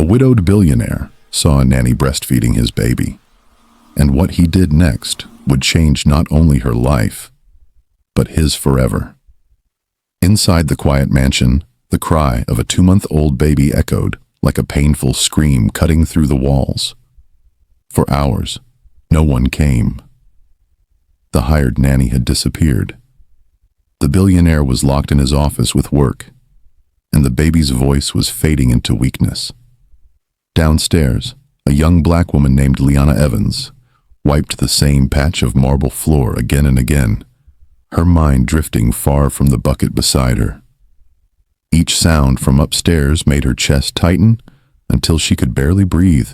A widowed billionaire saw a nanny breastfeeding his baby, and what he did next would change not only her life, but his forever. Inside the quiet mansion, the cry of a 2-month-old baby echoed like a painful scream cutting through the walls. For hours, no one came. The hired nanny had disappeared. The billionaire was locked in his office with work, and the baby's voice was fading into weakness. Downstairs, a young black woman named Liana Evans wiped the same patch of marble floor again and again, her mind drifting far from the bucket beside her. Each sound from upstairs made her chest tighten until she could barely breathe.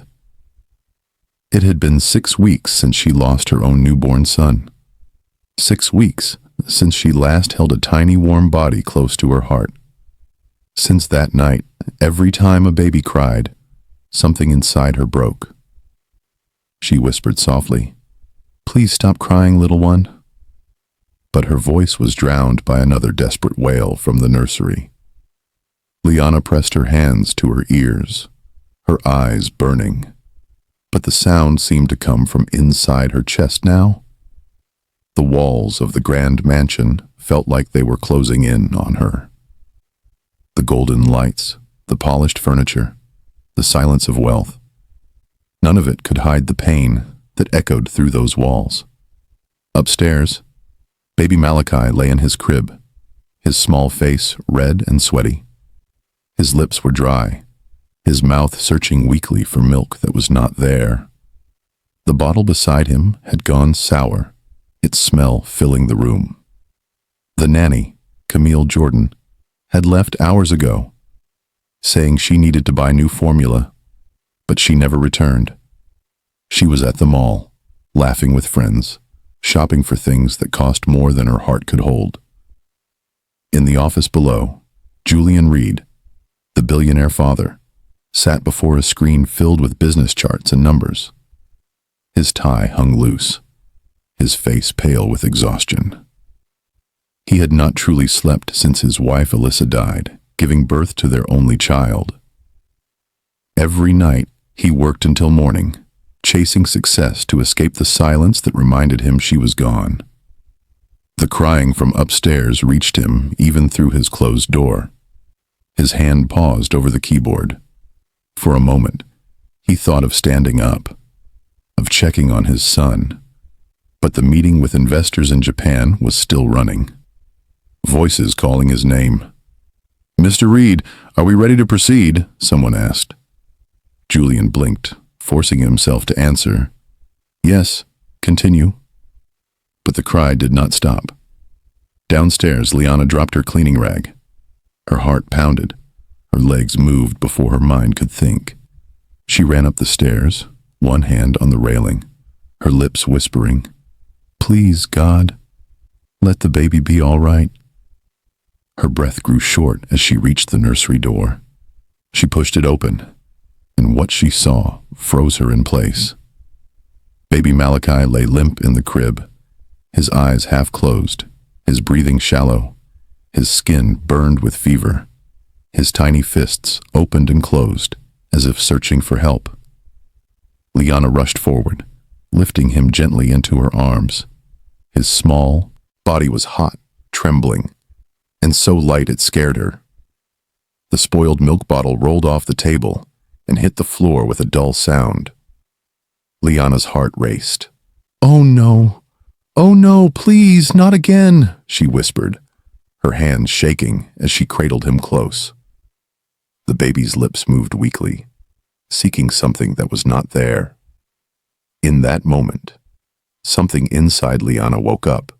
It had been 6 weeks since she lost her own newborn son. 6 weeks since she last held a tiny warm body close to her heart. Since that night, every time a baby cried, something inside her broke. She whispered softly, "Please stop crying, little one." But her voice was drowned by another desperate wail from the nursery. Liana pressed her hands to her ears, her eyes burning, but the sound seemed to come from inside her chest now. The walls of the grand mansion felt like they were closing in on her. The golden lights, the polished furniture, the silence of wealth. None of it could hide the pain that echoed through those walls. Upstairs, baby Malachi lay in his crib, his small face red and sweaty. His lips were dry, his mouth searching weakly for milk that was not there. The bottle beside him had gone sour, its smell filling the room. The nanny, Camille Jordan, had left hours ago, saying she needed to buy new formula, but she never returned. She was at the mall, laughing with friends, shopping for things that cost more than her heart could hold. In the office below, Julian Reed, the billionaire father, sat before a screen filled with business charts and numbers. His tie hung loose, his face pale with exhaustion. He had not truly slept since his wife Alyssa died, giving birth to their only child. Every night, he worked until morning, chasing success to escape the silence that reminded him she was gone. The crying from upstairs reached him even through his closed door. His hand paused over the keyboard. For a moment, he thought of standing up, of checking on his son, but the meeting with investors in Japan was still running. Voices calling his name. "Mr. Reed, are we ready to proceed?" someone asked. Julian blinked, forcing himself to answer, "Yes, continue." But the cry did not stop. Downstairs, Liana dropped her cleaning rag. Her heart pounded. Her legs moved before her mind could think. She ran up the stairs, one hand on the railing, her lips whispering, "Please, God, let the baby be all right." Her breath grew short as she reached the nursery door. She pushed it open, and what she saw froze her in place. Baby Malachi lay limp in the crib, his eyes half closed, his breathing shallow, his skin burned with fever, his tiny fists opened and closed as if searching for help. Liana rushed forward, lifting him gently into her arms. His small body was hot, trembling, and so light it scared her. The spoiled milk bottle rolled off the table and hit the floor with a dull sound. Liana's heart raced. "Oh no! Oh no, please, not again!" she whispered, her hands shaking as she cradled him close. The baby's lips moved weakly, seeking something that was not there. In that moment, something inside Liana woke up.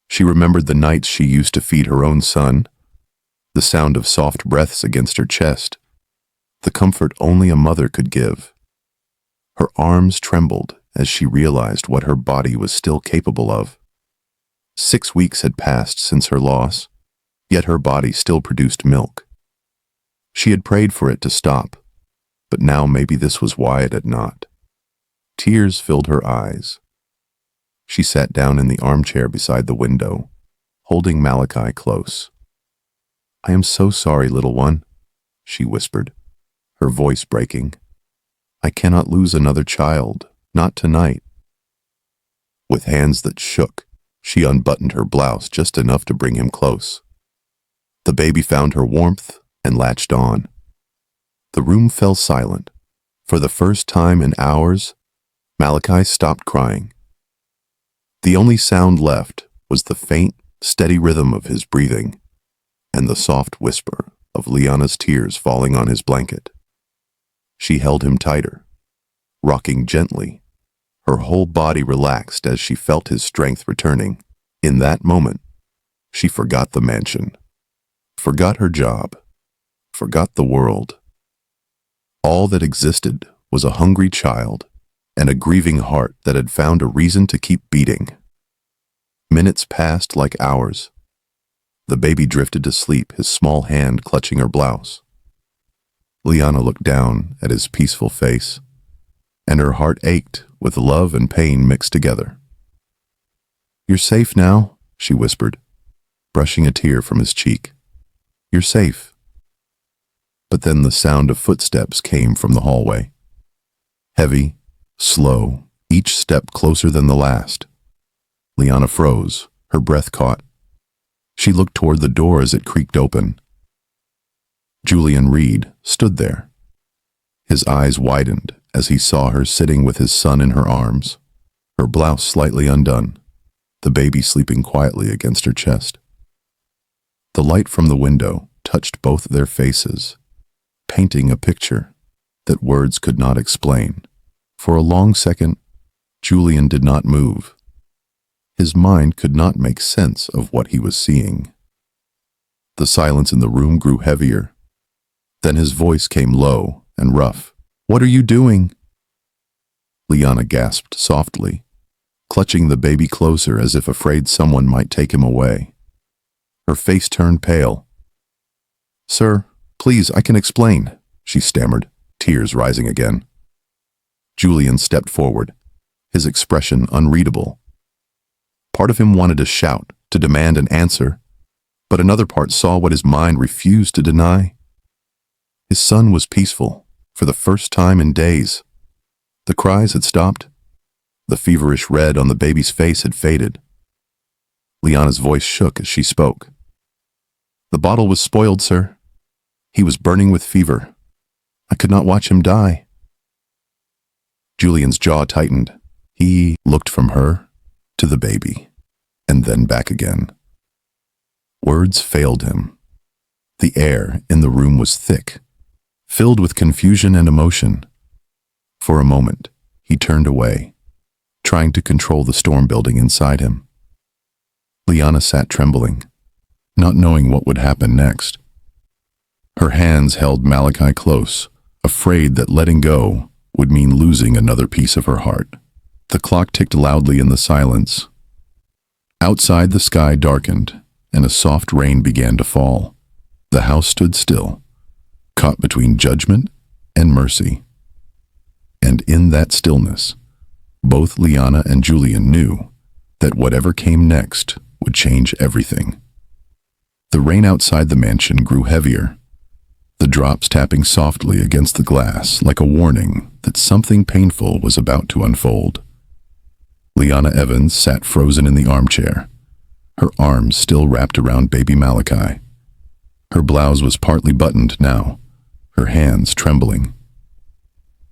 She remembered the nights she used to feed her own son, the sound of soft breaths against her chest, the comfort only a mother could give. Her arms trembled as she realized what her body was still capable of. 6 weeks had passed since her loss, yet her body still produced milk. She had prayed for it to stop, but now maybe this was why it had not. Tears filled her eyes. She sat down in the armchair beside the window, holding Malachi close. "I am so sorry, little one," she whispered, her voice breaking. "I cannot lose another child, not tonight." With hands that shook, she unbuttoned her blouse just enough to bring him close. The baby found her warmth and latched on. The room fell silent. For the first time in hours, Malachi stopped crying. The only sound left was the faint, steady rhythm of his breathing and the soft whisper of Liana's tears falling on his blanket. She held him tighter, rocking gently. Her whole body relaxed as she felt his strength returning. In that moment, she forgot the mansion, forgot her job, forgot the world. All that existed was a hungry child and a grieving heart that had found a reason to keep beating. Minutes passed like hours. The baby drifted to sleep, his small hand clutching her blouse. Liana looked down at his peaceful face, and her heart ached with love and pain mixed together. "You're safe now," she whispered, brushing a tear from his cheek. "You're safe." But then the sound of footsteps came from the hallway. Heavy, slow, each step closer than the last. Liana froze, her breath caught. She looked toward the door as it creaked open. Julian Reed stood there. His eyes widened as he saw her sitting with his son in her arms, her blouse slightly undone, the baby sleeping quietly against her chest. The light from the window touched both their faces, painting a picture that words could not explain. For a long second, Julian did not move. His mind could not make sense of what he was seeing. The silence in the room grew heavier. Then his voice came low and rough. "What are you doing?" Liana gasped softly, clutching the baby closer as if afraid someone might take him away. Her face turned pale. "Sir, please, I can explain," she stammered, tears rising again. Julian stepped forward, his expression unreadable. Part of him wanted to shout, to demand an answer, but another part saw what his mind refused to deny. His son was peaceful, for the first time in days. The cries had stopped. The feverish red on the baby's face had faded. Liana's voice shook as she spoke. "The bottle was spoiled, sir. He was burning with fever. I could not watch him die." Julian's jaw tightened. He looked from her to the baby, and then back again. Words failed him. The air in the room was thick, filled with confusion and emotion. For a moment, he turned away, trying to control the storm building inside him. Liana sat trembling, not knowing what would happen next. Her hands held Malachi close, afraid that letting go would mean losing another piece of her heart. The clock ticked loudly in the silence. Outside, the sky darkened, and a soft rain began to fall. The house stood still, caught between judgment and mercy. And in that stillness, both Liana and Julian knew that whatever came next would change everything. The rain outside the mansion grew heavier, the drops tapping softly against the glass like a warning that something painful was about to unfold. Liana Evans sat frozen in the armchair, her arms still wrapped around baby Malachi. Her blouse was partly buttoned now, her hands trembling.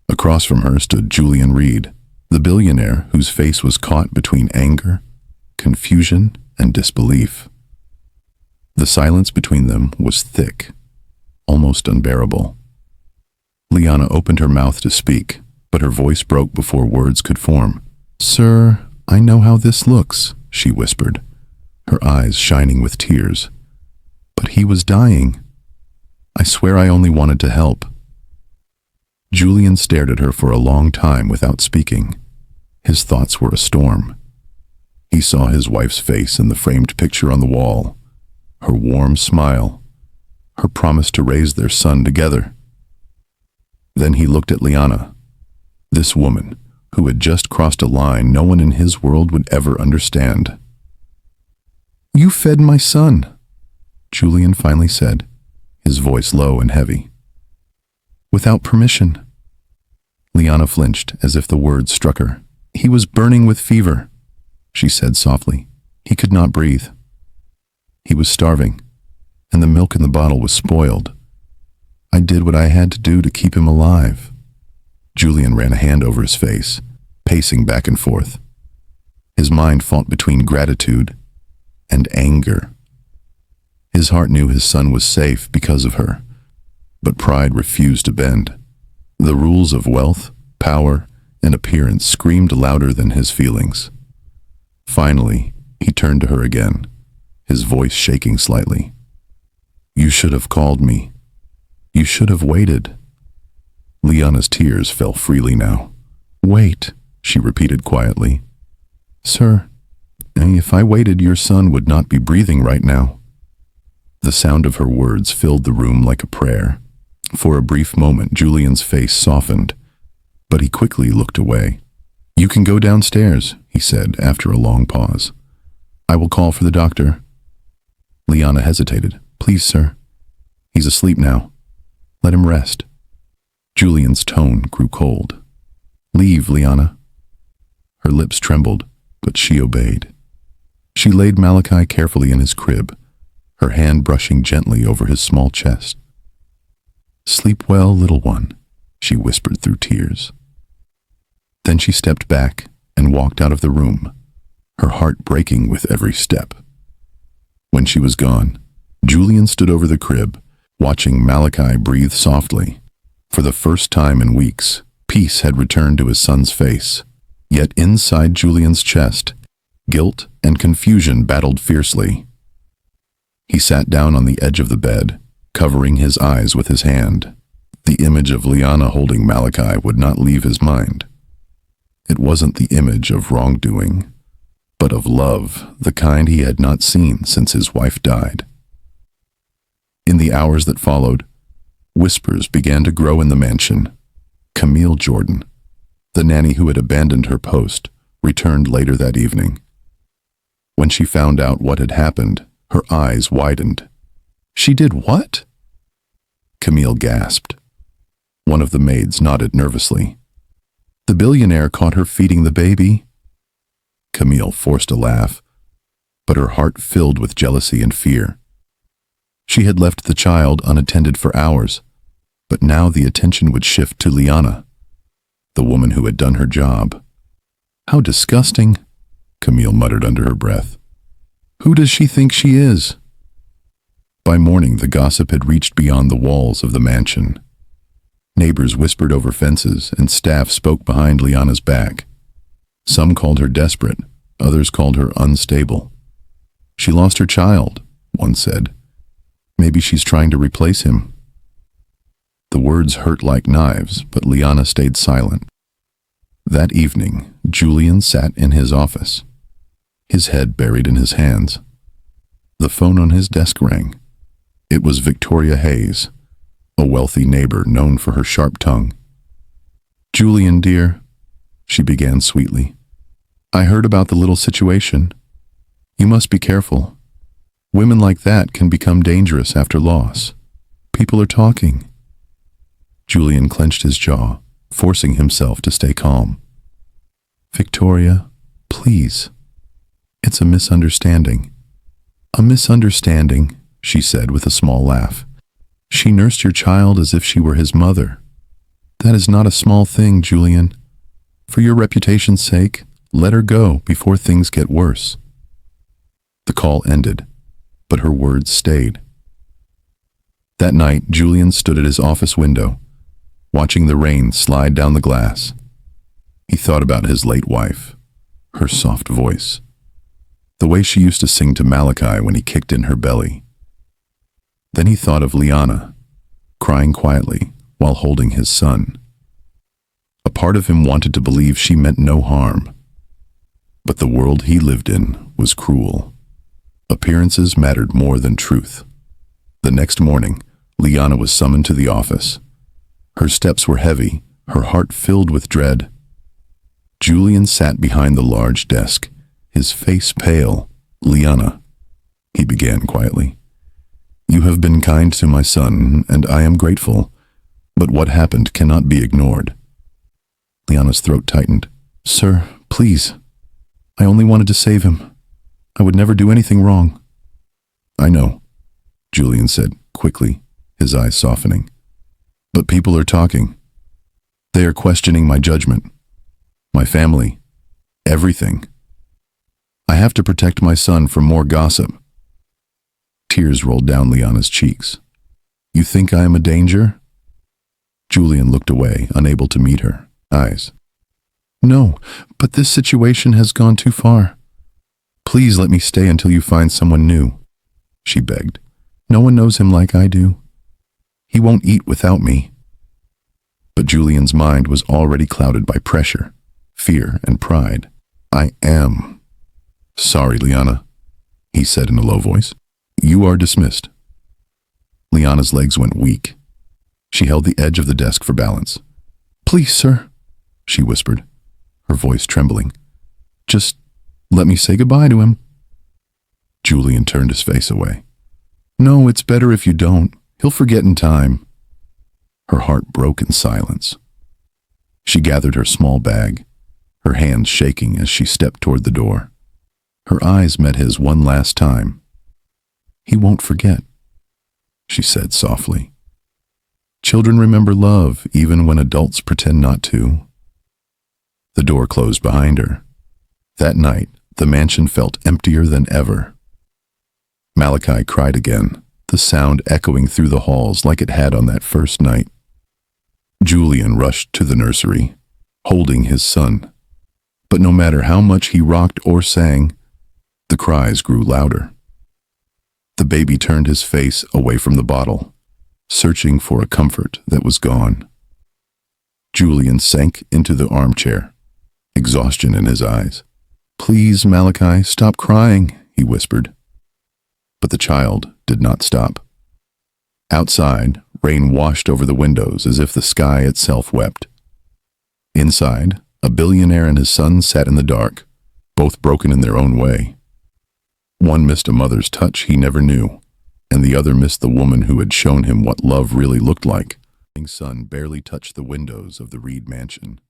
Across from her stood Julian Reed, the billionaire whose face was caught between anger, confusion, and disbelief. The silence between them was thick, almost unbearable. Liana opened her mouth to speak, but her voice broke before words could form. "Sir, I know how this looks," she whispered, her eyes shining with tears. "But he was dying. I swear I only wanted to help." Julian stared at her for a long time without speaking. His thoughts were a storm. He saw his wife's face in the framed picture on the wall, her warm smile, her promise to raise their son together. Then he looked at Liana, this woman who had just crossed a line no one in his world would ever understand. "You fed my son," Julian finally said, his voice low and heavy. Without permission. Liana flinched as if the words struck her. He was burning with fever, she said softly. He could not breathe. He was starving, and the milk in the bottle was spoiled. I did what I had to do to keep him alive. Julian ran a hand over his face, pacing back and forth. His mind fought between gratitude and anger. His heart knew his son was safe because of her, but pride refused to bend. The rules of wealth, power, and appearance screamed louder than his feelings. Finally, he turned to her again, his voice shaking slightly. You should have called me. You should have waited. Liana's tears fell freely now. Wait, she repeated quietly. Sir, if I waited, your son would not be breathing right now. The sound of her words filled the room like a prayer. For a brief moment, Julian's face softened, but he quickly looked away. You can go downstairs, he said after a long pause. I will call for the doctor. Liana hesitated. Please, sir. He's asleep now. Let him rest. Julian's tone grew cold. Leave, Liana. Her lips trembled, but she obeyed. She laid Malachi carefully in his crib, her hand brushing gently over his small chest. Sleep well, little one, she whispered through tears. Then she stepped back and walked out of the room, her heart breaking with every step. When she was gone, Julian stood over the crib, watching Malachi breathe softly. For the first time in weeks, peace had returned to his son's face. Yet inside Julian's chest, guilt and confusion battled fiercely. He sat down on the edge of the bed, covering his eyes with his hand. The image of Liana holding Malachi would not leave his mind. It wasn't the image of wrongdoing, but of love, the kind he had not seen since his wife died. In the hours that followed, whispers began to grow in the mansion. Camille Jordan, the nanny who had abandoned her post, returned later that evening. When she found out what had happened, her eyes widened. She did what? Camille gasped. One of the maids nodded nervously. The billionaire caught her feeding the baby. Camille forced a laugh, but her heart filled with jealousy and fear. She had left the child unattended for hours, but now the attention would shift to Liana, the woman who had done her job. How disgusting, Camille muttered under her breath. Who does she think she is? By morning, the gossip had reached beyond the walls of the mansion. Neighbors whispered over fences, and staff spoke behind Liana's back. Some called her desperate, others called her unstable. She lost her child, one said. Maybe she's trying to replace him. The words hurt like knives, but Liana stayed silent. That evening, Julian sat in his office, his head buried in his hands. The phone on his desk rang. It was Victoria Hayes, a wealthy neighbor known for her sharp tongue. Julian, dear, she began sweetly. I heard about the little situation. You must be careful. Women like that can become dangerous after loss. People are talking. Julian clenched his jaw, forcing himself to stay calm. Victoria, please. It's a misunderstanding. A misunderstanding, she said with a small laugh. She nursed your child as if she were his mother. That is not a small thing, Julian. For your reputation's sake, let her go before things get worse. The call ended, but her words stayed. That night, Julian stood at his office window, watching the rain slide down the glass. He thought about his late wife, her soft voice, the way she used to sing to Malachi when he kicked in her belly. Then he thought of Liana, crying quietly while holding his son. A part of him wanted to believe she meant no harm, but the world he lived in was cruel. Appearances mattered more than truth. The next morning, Liana was summoned to the office. Her steps were heavy, her heart filled with dread. Julian sat behind the large desk, his face pale. Liana, he began quietly. You have been kind to my son, and I am grateful. But what happened cannot be ignored. Liana's throat tightened. Sir, please. I only wanted to save him. I would never do anything wrong. I know, Julian said quickly, his eyes softening. But people are talking. They are questioning my judgment, my family, everything. I have to protect my son from more gossip. Tears rolled down Liana's cheeks. You think I am a danger? Julian looked away, unable to meet her eyes. No, but this situation has gone too far. Please let me stay until you find someone new, she begged. No one knows him like I do. He won't eat without me. But Julian's mind was already clouded by pressure, fear, and pride. I am sorry, Liana, he said in a low voice. You are dismissed. Liana's legs went weak. She held the edge of the desk for balance. Please, sir, she whispered, her voice trembling. Just let me say goodbye to him. Julian turned his face away. No, it's better if you don't. He'll forget in time. Her heart broke in silence. She gathered her small bag, her hands shaking as she stepped toward the door. Her eyes met his one last time. He won't forget, she said softly. Children remember love even when adults pretend not to. The door closed behind her. That night, the mansion felt emptier than ever. Malachi cried again, the sound echoing through the halls like it had on that first night. Julian rushed to the nursery, holding his son. But no matter how much he rocked or sang, the cries grew louder. The baby turned his face away from the bottle, searching for a comfort that was gone. Julian sank into the armchair, exhaustion in his eyes. Please, Malachi, stop crying, he whispered. But the child did not stop. Outside, rain washed over the windows as if the sky itself wept. Inside, a billionaire and his son sat in the dark, both broken in their own way. One missed a mother's touch he never knew, and the other missed the woman who had shown him what love really looked like. The sun barely touched the windows of the Reed mansion.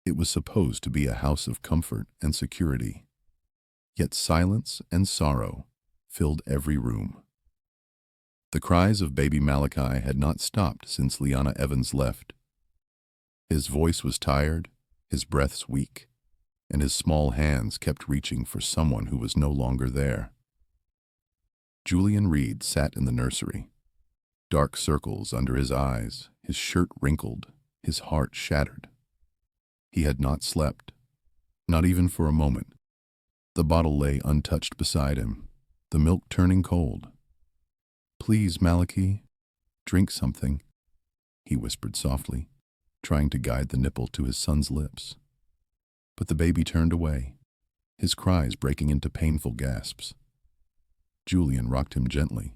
It was supposed to be a house of comfort and security, yet silence and sorrow filled every room. The cries of baby Malachi had not stopped since Liana Evans left. His voice was tired, his breaths weak, and his small hands kept reaching for someone who was no longer there. Julian Reed sat in the nursery, dark circles under his eyes, his shirt wrinkled, his heart shattered. He had not slept, not even for a moment. The bottle lay untouched beside him, the milk turning cold. Please, Malachi, drink something, he whispered softly, trying to guide the nipple to his son's lips. But the baby turned away, his cries breaking into painful gasps. Julian rocked him gently,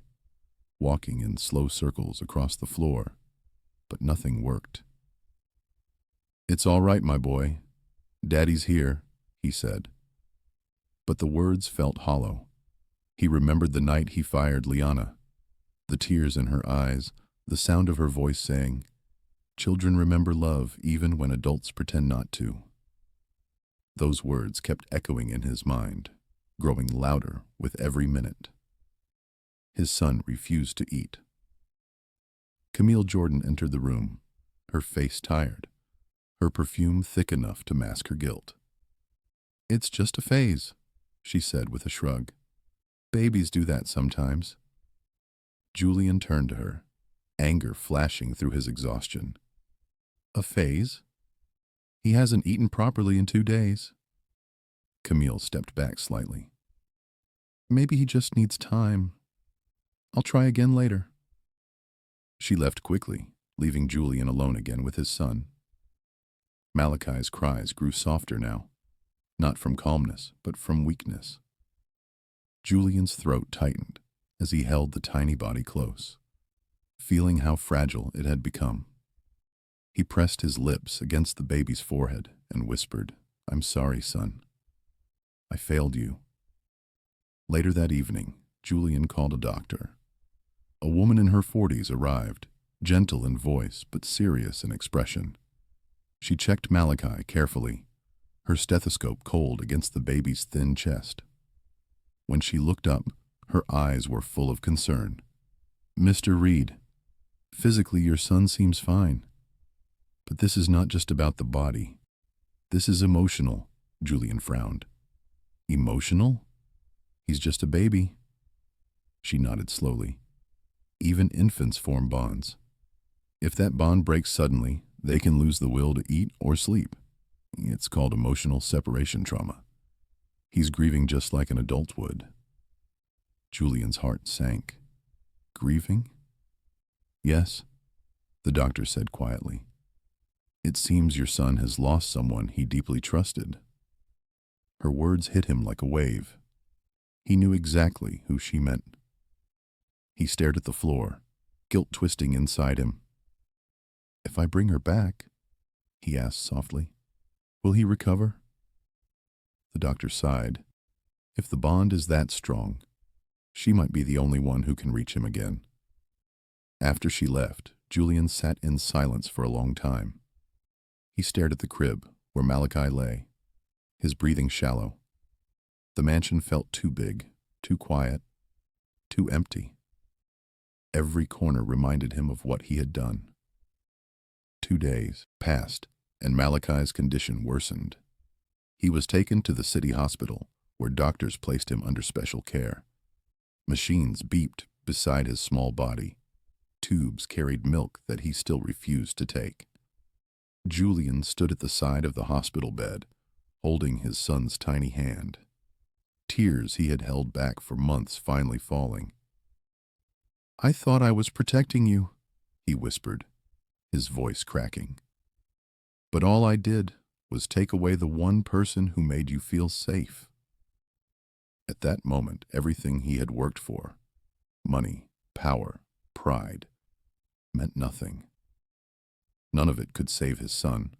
walking in slow circles across the floor, but nothing worked. It's all right, my boy. Daddy's here, he said. But the words felt hollow. He remembered the night he fired Liana, the tears in her eyes, the sound of her voice saying, "Children remember love even when adults pretend not to." Those words kept echoing in his mind, growing louder with every minute. His son refused to eat. Camille Jordan entered the room, her face tired, her perfume thick enough to mask her guilt. "It's just a phase," she said with a shrug. "Babies do that sometimes." Julian turned to her, anger flashing through his exhaustion. "A phase? He hasn't eaten properly in 2 days." Camille stepped back slightly. "Maybe he just needs time. I'll try again later." She left quickly, leaving Julian alone again with his son. Malachi's cries grew softer now, not from calmness, but from weakness. Julian's throat tightened as he held the tiny body close, feeling how fragile it had become. He pressed his lips against the baby's forehead and whispered, "I'm sorry, son. I failed you." Later that evening, Julian called a doctor. A woman in her 40s arrived, gentle in voice but serious in expression. She checked Malachi carefully, her stethoscope cold against the baby's thin chest. When she looked up, her eyes were full of concern. "Mr. Reed, physically your son seems fine. But this is not just about the body. This is emotional," Julian frowned. "Emotional? He's just a baby." She nodded slowly. "Even infants form bonds. If that bond breaks suddenly, they can lose the will to eat or sleep. It's called emotional separation trauma. He's grieving just like an adult would." Julian's heart sank. "Grieving?" "Yes," the doctor said quietly. "It seems your son has lost someone he deeply trusted." Her words hit him like a wave. He knew exactly who she meant. He stared at the floor, guilt twisting inside him. "If I bring her back," he asked softly, "will he recover?" The doctor sighed. "If the bond is that strong, she might be the only one who can reach him again." After she left, Julian sat in silence for a long time. He stared at the crib where Malachi lay, his breathing shallow. The mansion felt too big, too quiet, too empty. Every corner reminded him of what he had done. 2 days passed, and Malachi's condition worsened. He was taken to the city hospital, where doctors placed him under special care. Machines beeped beside his small body. Tubes carried milk that he still refused to take. Julian stood at the side of the hospital bed, holding his son's tiny hand. Tears he had held back for months finally falling. "I thought I was protecting you," he whispered, his voice cracking. "But all I did was take away the one person who made you feel safe." At that moment, everything he had worked for, money, power, pride, meant nothing. None of it could save his son.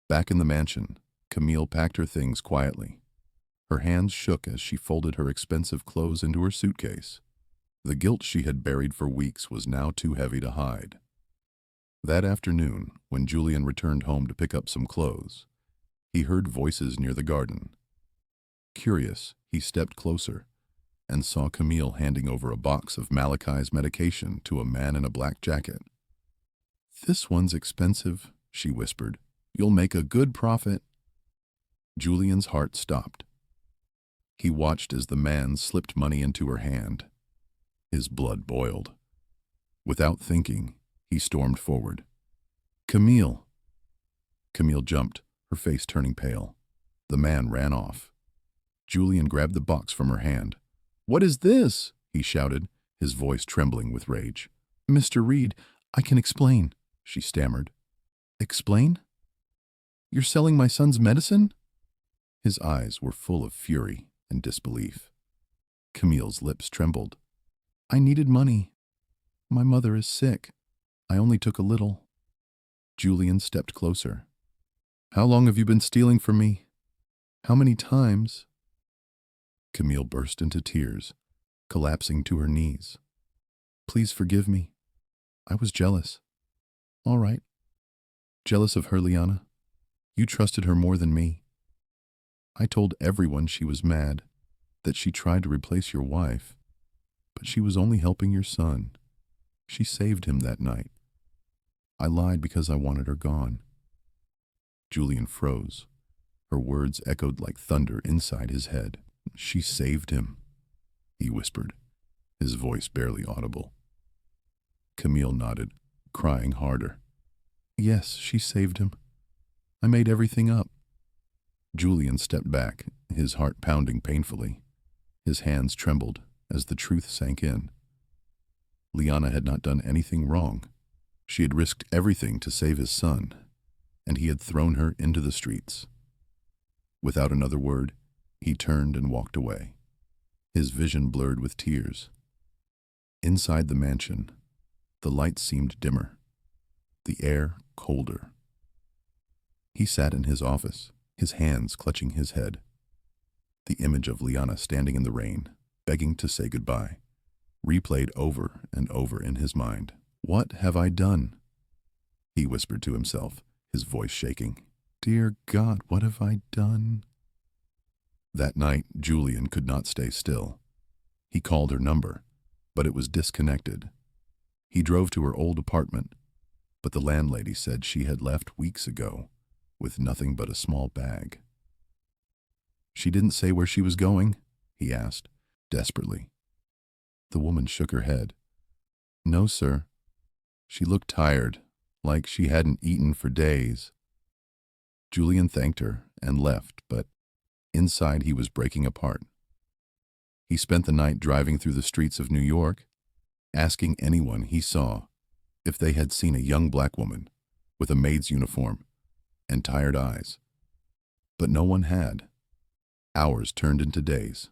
Back in the mansion, Camille packed her things quietly. Her hands shook as she folded her expensive clothes into her suitcase. The guilt she had buried for weeks was now too heavy to hide. That afternoon, when Julian returned home to pick up some clothes, he heard voices near the garden. Curious, he stepped closer and saw Camille handing over a box of Malachi's medication to a man in a black jacket. "This one's expensive," she whispered. "You'll make a good profit." Julian's heart stopped. He watched as the man slipped money into her hand. His blood boiled. Without thinking, he stormed forward. "Camille!" Camille jumped, her face turning pale. The man ran off. Julian grabbed the box from her hand. "What is this?" he shouted, his voice trembling with rage. "Mr. Reed, I can explain," she stammered. "Explain? You're selling my son's medicine?" His eyes were full of fury and disbelief. Camille's lips trembled. "I needed money. My mother is sick. I only took a little." Julian stepped closer. "How long have you been stealing from me? How many times?" Camille burst into tears, collapsing to her knees. "Please forgive me. I was jealous." "All right. Jealous of her, Liana. You trusted her more than me. I told everyone she was mad, that she tried to replace your wife, but she was only helping your son. She saved him that night. I lied because I wanted her gone." Julian froze. Her words echoed like thunder inside his head. "She saved him," he whispered, his voice barely audible. Camille nodded, crying harder. "Yes, she saved him. I made everything up." Julian stepped back, his heart pounding painfully. His hands trembled as the truth sank in. Liana had not done anything wrong. She had risked everything to save his son, and he had thrown her into the streets. Without another word, he turned and walked away, his vision blurred with tears. Inside the mansion, the lights seemed dimmer, the air colder. He sat in his office, his hands clutching his head. The image of Liana standing in the rain, begging to say goodbye, replayed over and over in his mind, What have I done? He whispered to himself, his voice shaking. Dear God, what have I done? That night, Julian could not stay still. He called her number, but it was disconnected. He drove to her old apartment, but the landlady said she had left weeks ago with nothing but a small bag. She didn't say where she was going? He asked, desperately. The woman shook her head. No, sir. She looked tired, like she hadn't eaten for days. Julian thanked her and left, but inside he was breaking apart. He spent the night driving through the streets of New York, asking anyone he saw if they had seen a young black woman with a maid's uniform and tired eyes. But no one had. Hours turned into days.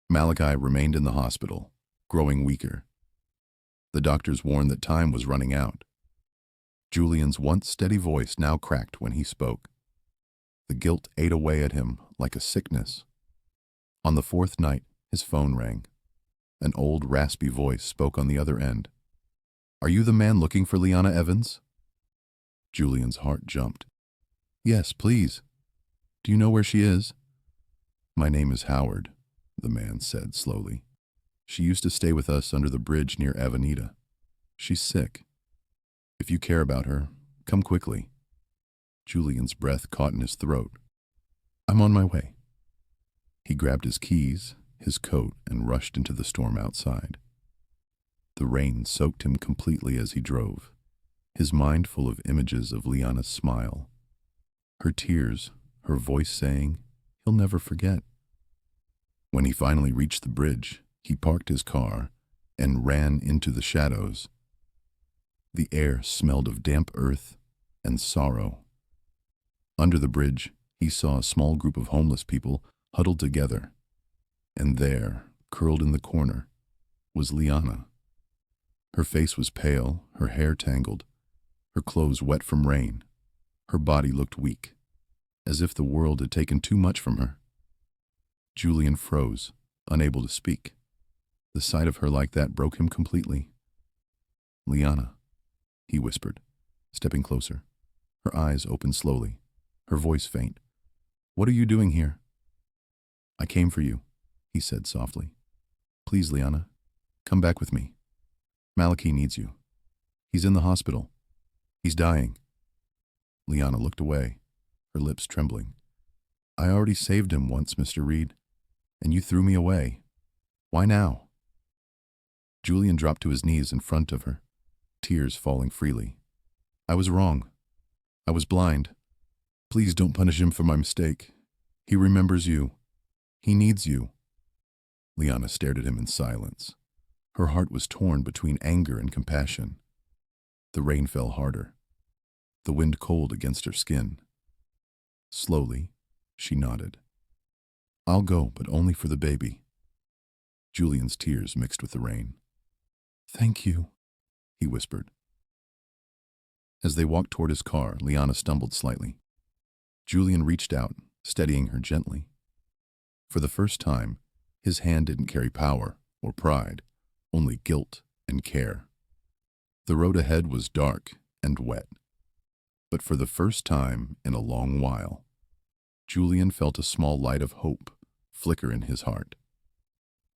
Malachi remained in the hospital, growing weaker. The doctors warned that time was running out. Julian's once steady voice now cracked when he spoke. The guilt ate away at him like a sickness. On the fourth night, his phone rang. An old, raspy voice spoke on the other end. Are you the man looking for Liana Evans? Julian's heart jumped. Yes, please. Do you know where she is? My name is Howard, the man said slowly. She used to stay with us under the bridge near Avenida. She's sick. If you care about her, come quickly. Julian's breath caught in his throat. I'm on my way. He grabbed his keys, his coat, and rushed into the storm outside. The rain soaked him completely as he drove, his mind full of images of Liana's smile. Her tears, her voice saying, he'll never forget. When he finally reached the bridge, he parked his car and ran into the shadows. The air smelled of damp earth and sorrow. Under the bridge, he saw a small group of homeless people huddled together, and there, curled in the corner, was Liana. Her face was pale, her hair tangled, her clothes wet from rain. Her body looked weak, as if the world had taken too much from her. Julian froze, unable to speak. The sight of her like that broke him completely. Liana, he whispered, stepping closer. Her eyes opened slowly, her voice faint. What are you doing here? I came for you, he said softly. Please, Liana, come back with me. Malachi needs you. He's in the hospital. He's dying. Liana looked away, her lips trembling. I already saved him once, Mr. Reed, and you threw me away. Why now? Julian dropped to his knees in front of her, tears falling freely. I was wrong. I was blind. Please don't punish him for my mistake. He remembers you. He needs you. Liana stared at him in silence. Her heart was torn between anger and compassion. The rain fell harder, the wind cold against her skin. Slowly, she nodded. I'll go, but only for the baby. Julian's tears mixed with the rain. Thank you, he whispered. As they walked toward his car, Liana stumbled slightly. Julian reached out, steadying her gently. For the first time, his hand didn't carry power or pride, only guilt and care. The road ahead was dark and wet, but for the first time in a long while, Julian felt a small light of hope flicker in his heart.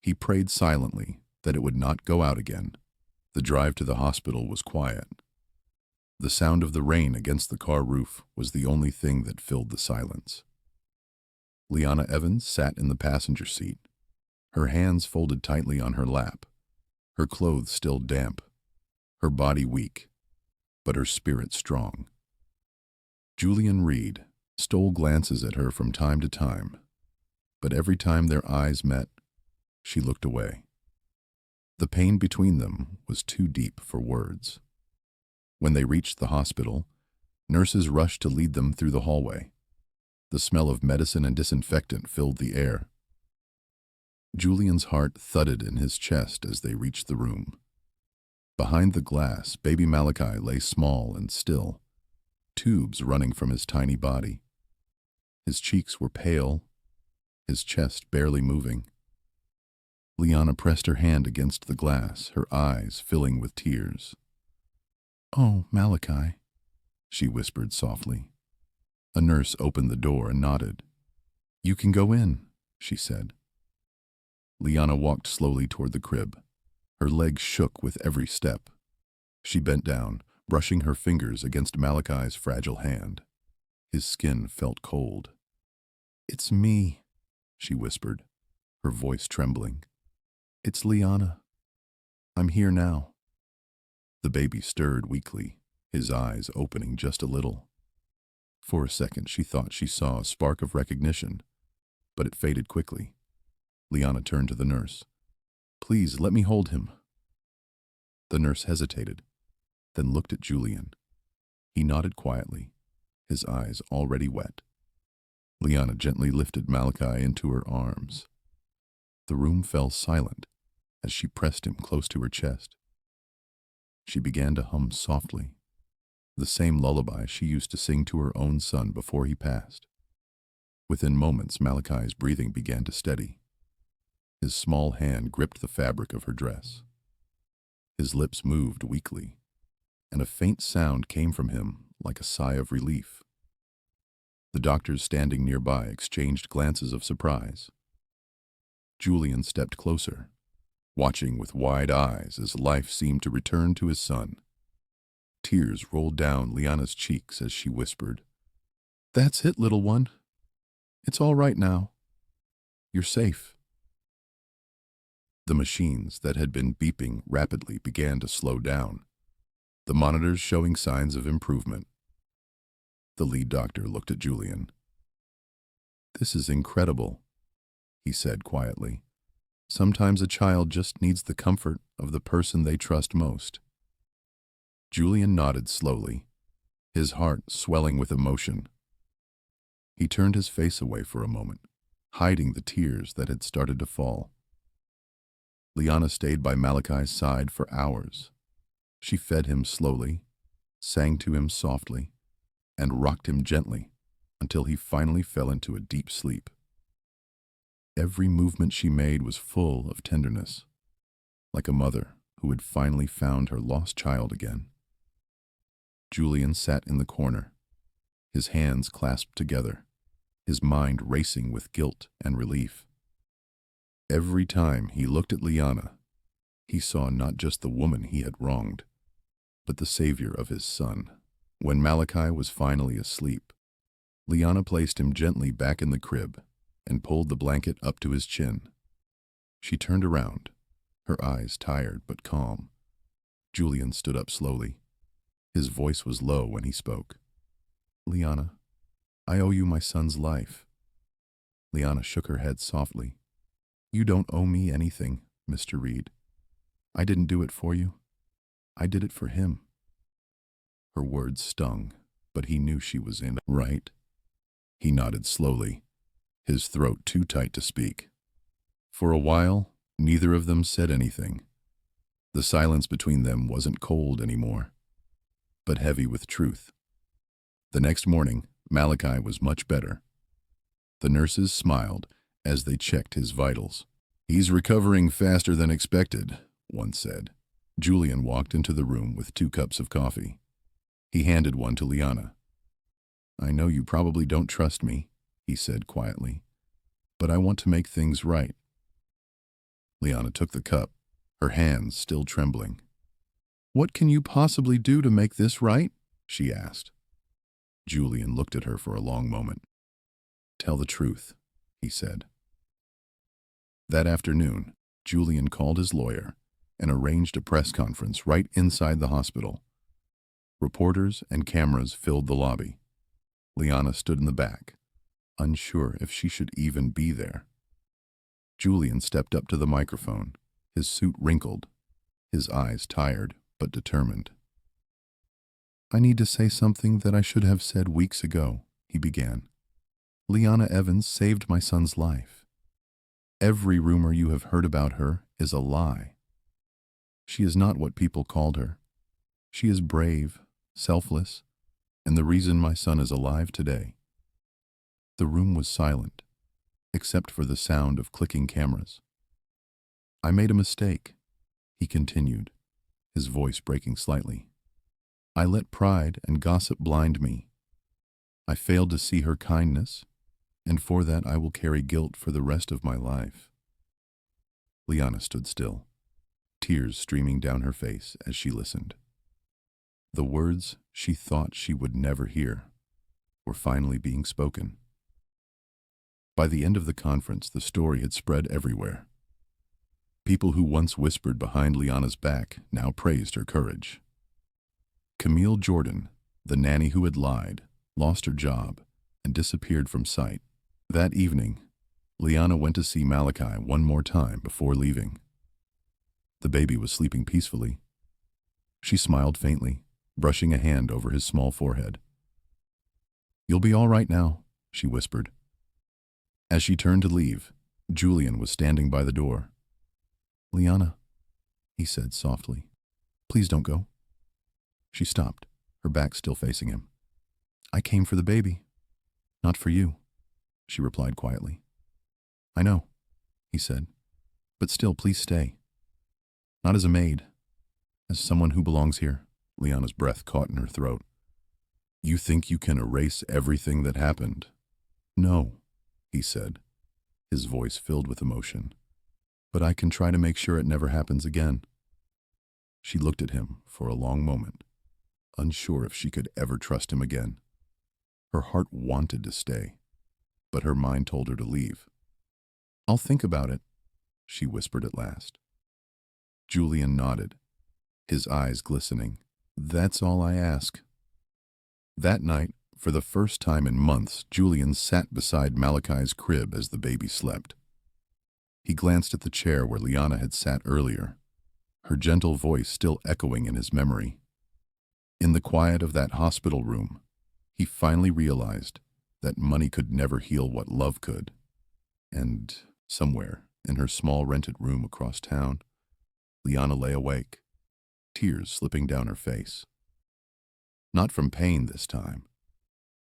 He prayed silently that it would not go out again. The drive to the hospital was quiet. The sound of the rain against the car roof was the only thing that filled the silence. Liana Evans sat in the passenger seat, her hands folded tightly on her lap, her clothes still damp, her body weak, but her spirit strong. Julian Reed stole glances at her from time to time, but every time their eyes met, she looked away. The pain between them was too deep for words. When they reached the hospital, nurses rushed to lead them through the hallway. The smell of medicine and disinfectant filled the air. Julian's heart thudded in his chest as they reached the room. Behind the glass, baby Malachi lay small and still, tubes running from his tiny body. His cheeks were pale, his chest barely moving. Liana pressed her hand against the glass, her eyes filling with tears. Oh, Malachi, she whispered softly. A nurse opened the door and nodded. You can go in, she said. Liana walked slowly toward the crib. Her legs shook with every step. She bent down, brushing her fingers against Malachi's fragile hand. His skin felt cold. It's me, she whispered, her voice trembling. It's Liana. I'm here now. The baby stirred weakly, his eyes opening just a little. For a second she thought she saw a spark of recognition, but it faded quickly. Liana turned to the nurse. Please, let me hold him. The nurse hesitated, then looked at Julian. He nodded quietly, his eyes already wet. Liana gently lifted Malachi into her arms. The room fell silent as she pressed him close to her chest. She began to hum softly, the same lullaby she used to sing to her own son before he passed. Within moments, Malachi's breathing began to steady. His small hand gripped the fabric of her dress. His lips moved weakly, and a faint sound came from him like a sigh of relief. The doctors standing nearby exchanged glances of surprise. Julian stepped closer, watching with wide eyes as life seemed to return to his son. Tears rolled down Liana's cheeks as she whispered, That's it, little one. It's all right now. You're safe. The machines that had been beeping rapidly began to slow down, the monitors showing signs of improvement. The lead doctor looked at Julian. This is incredible, he said quietly. Sometimes a child just needs the comfort of the person they trust most. Julian nodded slowly, his heart swelling with emotion. He turned his face away for a moment, hiding the tears that had started to fall. Liana stayed by Malachi's side for hours. She fed him slowly, sang to him softly, and rocked him gently until he finally fell into a deep sleep. Every movement she made was full of tenderness, like a mother who had finally found her lost child again. Julian sat in the corner, his hands clasped together, his mind racing with guilt and relief. Every time he looked at Liana, he saw not just the woman he had wronged, but the savior of his son. When Malachi was finally asleep, Liana placed him gently back in the crib and pulled the blanket up to his chin. She turned around, her eyes tired but calm. Julian stood up slowly. His voice was low when he spoke. Liana, I owe you my son's life. Liana shook her head softly. You don't owe me anything, Mr. Reed. I didn't do it for you. I did it for him. Her words stung, but he knew she was in right. He nodded slowly, his throat too tight to speak. For a while, neither of them said anything. The silence between them wasn't cold anymore, but heavy with truth. The next morning, Malachi was much better. The nurses smiled as they checked his vitals. He's recovering faster than expected, one said. Julian walked into the room with 2 cups of coffee. He handed one to Liana. I know you probably don't trust me, he said quietly, but I want to make things right. Liana took the cup, her hands still trembling. What can you possibly do to make this right? She asked. Julian looked at her for a long moment. Tell the truth, he said. That afternoon, Julian called his lawyer and arranged a press conference right inside the hospital. Reporters and cameras filled the lobby. Liana stood in the back, unsure if she should even be there. Julian stepped up to the microphone, his suit wrinkled, his eyes tired but determined. I need to say something that I should have said weeks ago, he began. Liana Evans saved my son's life. Every rumor you have heard about her is a lie. She is not what people called her. She is brave, selfless, and the reason my son is alive today. The room was silent, except for the sound of clicking cameras. I made a mistake, he continued, his voice breaking slightly. I let pride and gossip blind me. I failed to see her kindness, and for that I will carry guilt for the rest of my life." Liana stood still, tears streaming down her face as she listened. The words she thought she would never hear were finally being spoken. By the end of the conference, the story had spread everywhere. People who once whispered behind Liana's back now praised her courage. Camille Jordan, the nanny who had lied, lost her job and disappeared from sight. That evening, Liana went to see Malachi one more time before leaving. The baby was sleeping peacefully. She smiled faintly, brushing a hand over his small forehead. "You'll be all right now," she whispered. As she turned to leave, Julian was standing by the door. "Liana," he said softly, "please don't go." She stopped, her back still facing him. "I came for the baby, not for you," she replied quietly. "I know," he said, "but still, please stay. Not as a maid, as someone who belongs here." Liana's breath caught in her throat. "You think you can erase everything that happened?" "No," he said, his voice filled with emotion. "But I can try to make sure it never happens again." She looked at him for a long moment, unsure if she could ever trust him again. Her heart wanted to stay, but her mind told her to leave. "I'll think about it," she whispered at last. Julian nodded, his eyes glistening. "That's all I ask." That night, for the first time in months, Julian sat beside Malachi's crib as the baby slept. He glanced at the chair where Liana had sat earlier, her gentle voice still echoing in his memory. In the quiet of that hospital room, he finally realized that money could never heal what love could. And somewhere in her small rented room across town, Liana lay awake, tears slipping down her face. Not from pain this time,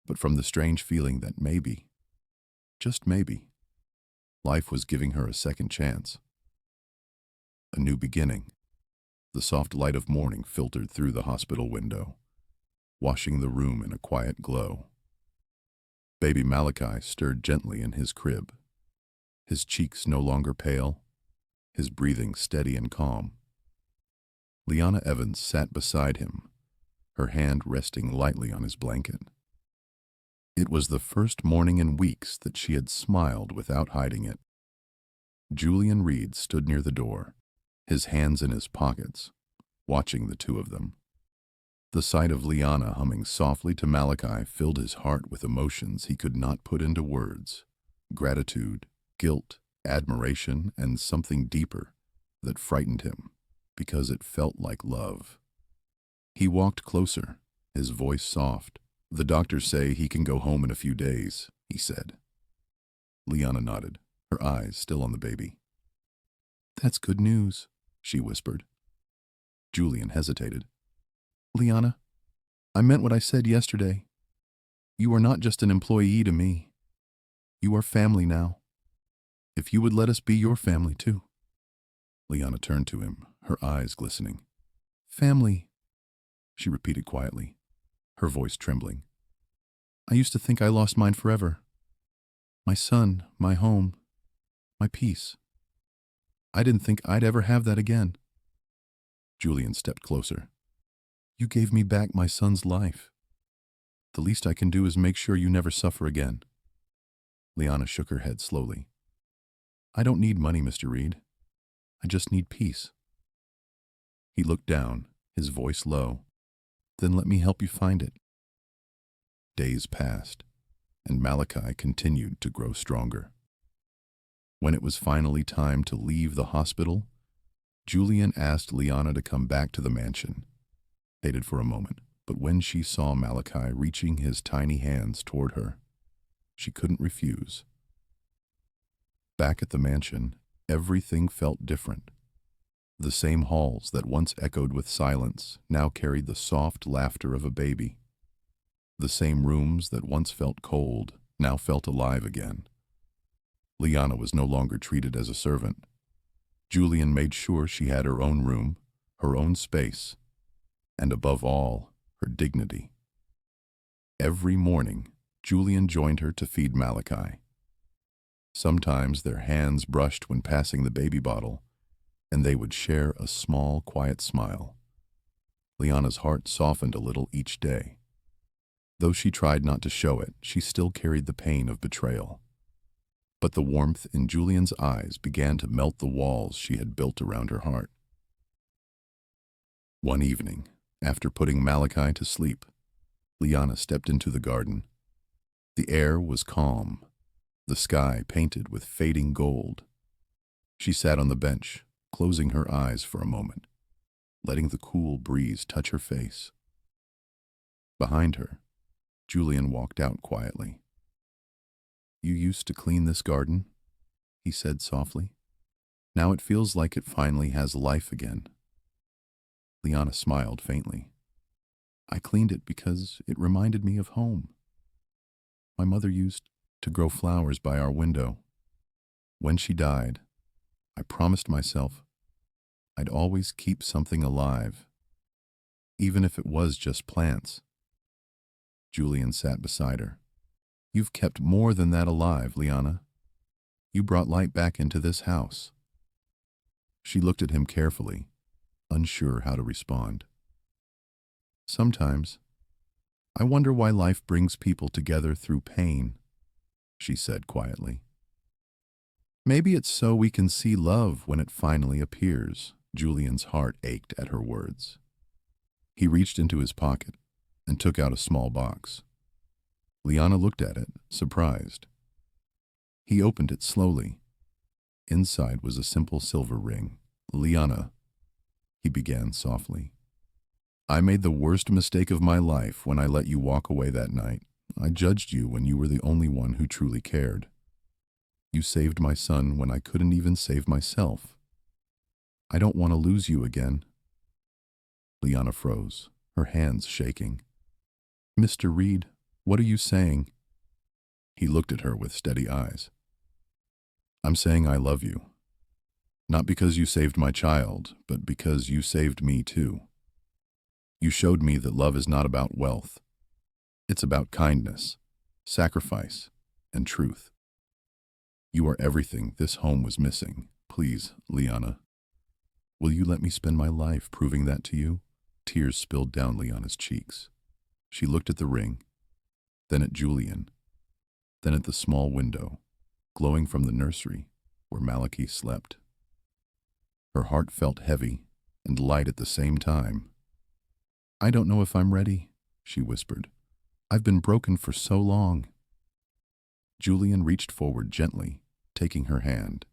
but from the strange feeling that maybe, just maybe, life was giving her a second chance. A new beginning. The soft light of morning filtered through the hospital window, washing the room in a quiet glow. Baby Malachi stirred gently in his crib, his cheeks no longer pale, his breathing steady and calm. Liana Evans sat beside him, her hand resting lightly on his blanket. It was the first morning in weeks that she had smiled without hiding it. Julian Reed stood near the door, his hands in his pockets, watching the two of them. The sight of Liana humming softly to Malachi filled his heart with emotions he could not put into words: gratitude, guilt, admiration, and something deeper that frightened him because it felt like love. He walked closer, his voice soft. "The doctors say he can go home in a few days," he said. Liana nodded, her eyes still on the baby. "That's good news," she whispered. Julian hesitated. "Liana, I meant what I said yesterday. You are not just an employee to me. You are family now. If you would let us be your family too." Liana turned to him, her eyes glistening. "Family," she repeated quietly, her voice trembling. "I used to think I lost mine forever. My son, my home, my peace. I didn't think I'd ever have that again." Julian stepped closer. "You gave me back my son's life. The least I can do is make sure you never suffer again." Liana shook her head slowly. "I don't need money, Mr. Reed. I just need peace." He looked down, his voice low. "Then let me help you find it." Days passed, and Malachi continued to grow stronger. When it was finally time to leave the hospital, Julian asked Liana to come back to the mansion. They did for a moment, but when she saw Malachi reaching his tiny hands toward her, she couldn't refuse. Back at the mansion, everything felt different. The same halls that once echoed with silence now carried the soft laughter of a baby. The same rooms that once felt cold now felt alive again. Liana was no longer treated as a servant. Julian made sure she had her own room, her own space, and above all, her dignity. Every morning, Julian joined her to feed Malachi. Sometimes their hands brushed when passing the baby bottle, and they would share a small, quiet smile. Liana's heart softened a little each day. Though she tried not to show it, she still carried the pain of betrayal. But the warmth in Julian's eyes began to melt the walls she had built around her heart. One evening, after putting Malachi to sleep, Liana stepped into the garden. The air was calm, the sky painted with fading gold. She sat on the bench, closing her eyes for a moment, letting the cool breeze touch her face. Behind her, Julian walked out quietly. "You used to clean this garden," he said softly. "Now it feels like it finally has life again." Liana smiled faintly. "I cleaned it because it reminded me of home. My mother used to grow flowers by our window. When she died, I promised myself I'd always keep something alive, even if it was just plants." Julian sat beside her. "You've kept more than that alive, Liana. You brought light back into this house." She looked at him carefully, unsure how to respond. "Sometimes, I wonder why life brings people together through pain," she said quietly. "Maybe it's so we can see love when it finally appears." Julian's heart ached at her words. He reached into his pocket and took out a small box. Liana looked at it, surprised. He opened it slowly. Inside was a simple silver ring. "Liana," he began softly, "I made the worst mistake of my life when I let you walk away that night. I judged you when you were the only one who truly cared. You saved my son when I couldn't even save myself. I don't want to lose you again." Liana froze, her hands shaking. "Mr. Reed, what are you saying?" He looked at her with steady eyes. "I'm saying I love you. Not because you saved my child, but because you saved me too. You showed me that love is not about wealth. It's about kindness, sacrifice, and truth. You are everything this home was missing. Please, Liana, will you let me spend my life proving that to you?" Tears spilled down Liana's cheeks. She looked at the ring, then at Julian, then at the small window, glowing from the nursery where Malachi slept. Her heart felt heavy and light at the same time. "I don't know if I'm ready," she whispered. "I've been broken for so long." Julian reached forward gently, taking her hand.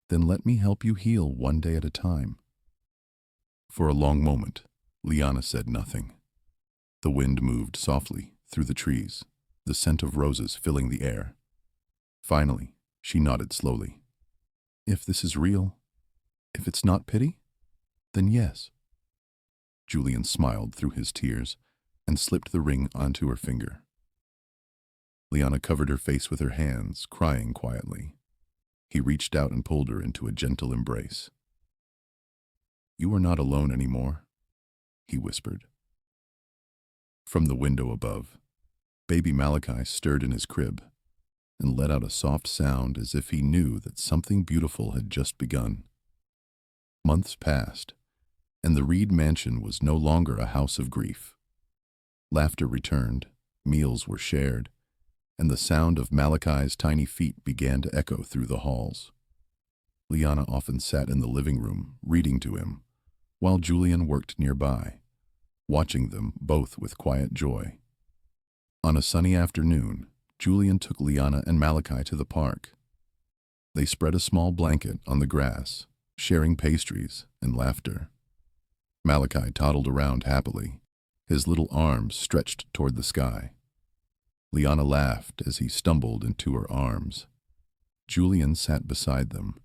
"Then let me help you heal one day at a time." For a long moment, Liana said nothing. The wind moved softly through the trees, the scent of roses filling the air. Finally, she nodded slowly. "If this is real, if it's not pity, then yes." Julian smiled through his tears and slipped the ring onto her finger. Liana covered her face with her hands, crying quietly. He reached out and pulled her into a gentle embrace. "You are not alone anymore," he whispered. From the window above, baby Malachi stirred in his crib and let out a soft sound as if he knew that something beautiful had just begun. Months passed, and the Reed mansion was no longer a house of grief. Laughter returned, meals were shared, and the sound of Malachi's tiny feet began to echo through the halls. Liana often sat in the living room, reading to him, while Julian worked nearby, watching them both with quiet joy. On a sunny afternoon, Julian took Liana and Malachi to the park. They spread a small blanket on the grass, sharing pastries and laughter. Malachi toddled around happily, his little arms stretched toward the sky. Liana laughed as he stumbled into her arms. Julian sat beside them,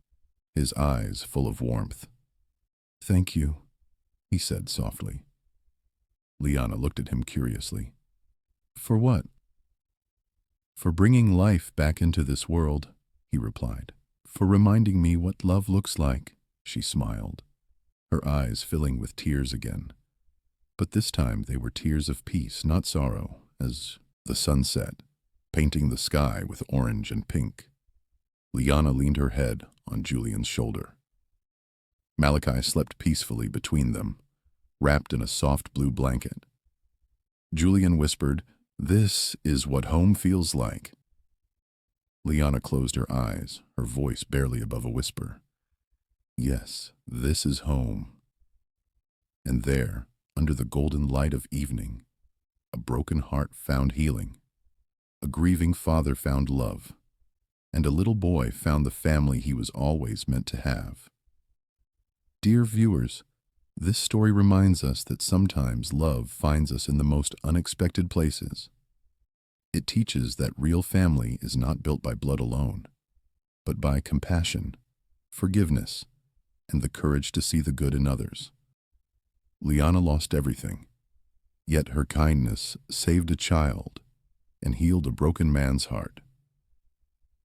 his eyes full of warmth. "Thank you," he said softly. Liana looked at him curiously. "For what?" "For bringing life back into this world," he replied. "For reminding me what love looks like," she smiled, her eyes filling with tears again. But this time they were tears of peace, not sorrow, as the sun set, painting the sky with orange and pink. Liana leaned her head on Julian's shoulder. Malachi slept peacefully between them, wrapped in a soft blue blanket. Julian whispered, "This is what home feels like." Liana closed her eyes, her voice barely above a whisper. "Yes, this is home." And there, under the golden light of evening, a broken heart found healing, a grieving father found love, and a little boy found the family he was always meant to have. Dear viewers, this story reminds us that sometimes love finds us in the most unexpected places. It teaches that real family is not built by blood alone, but by compassion, forgiveness, and the courage to see the good in others. Liana lost everything, yet her kindness saved a child and healed a broken man's heart.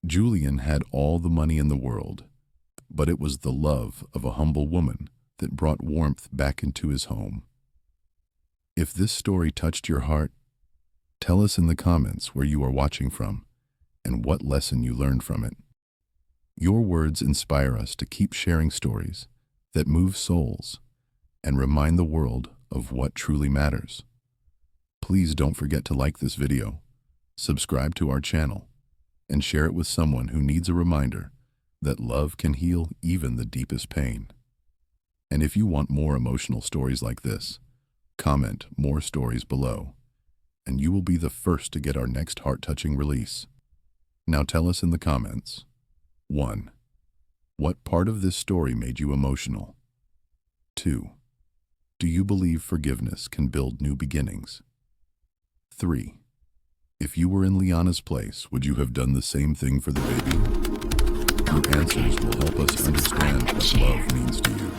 Julian had all the money in the world, but it was the love of a humble woman that brought warmth back into his home. If this story touched your heart, tell us in the comments where you are watching from and what lesson you learned from it. Your words inspire us to keep sharing stories that move souls and remind the world of what truly matters. Please don't forget to like this video, subscribe to our channel, and share it with someone who needs a reminder that love can heal even the deepest pain. And if you want more emotional stories like this, comment more stories below, and you will be the first to get our next heart-touching release. Now tell us in the comments. 1. What part of this story made you emotional? 2. Do you believe forgiveness can build new beginnings? 3. If you were in Liana's place, would you have done the same thing for the baby? Your answers will help us understand what love means to you.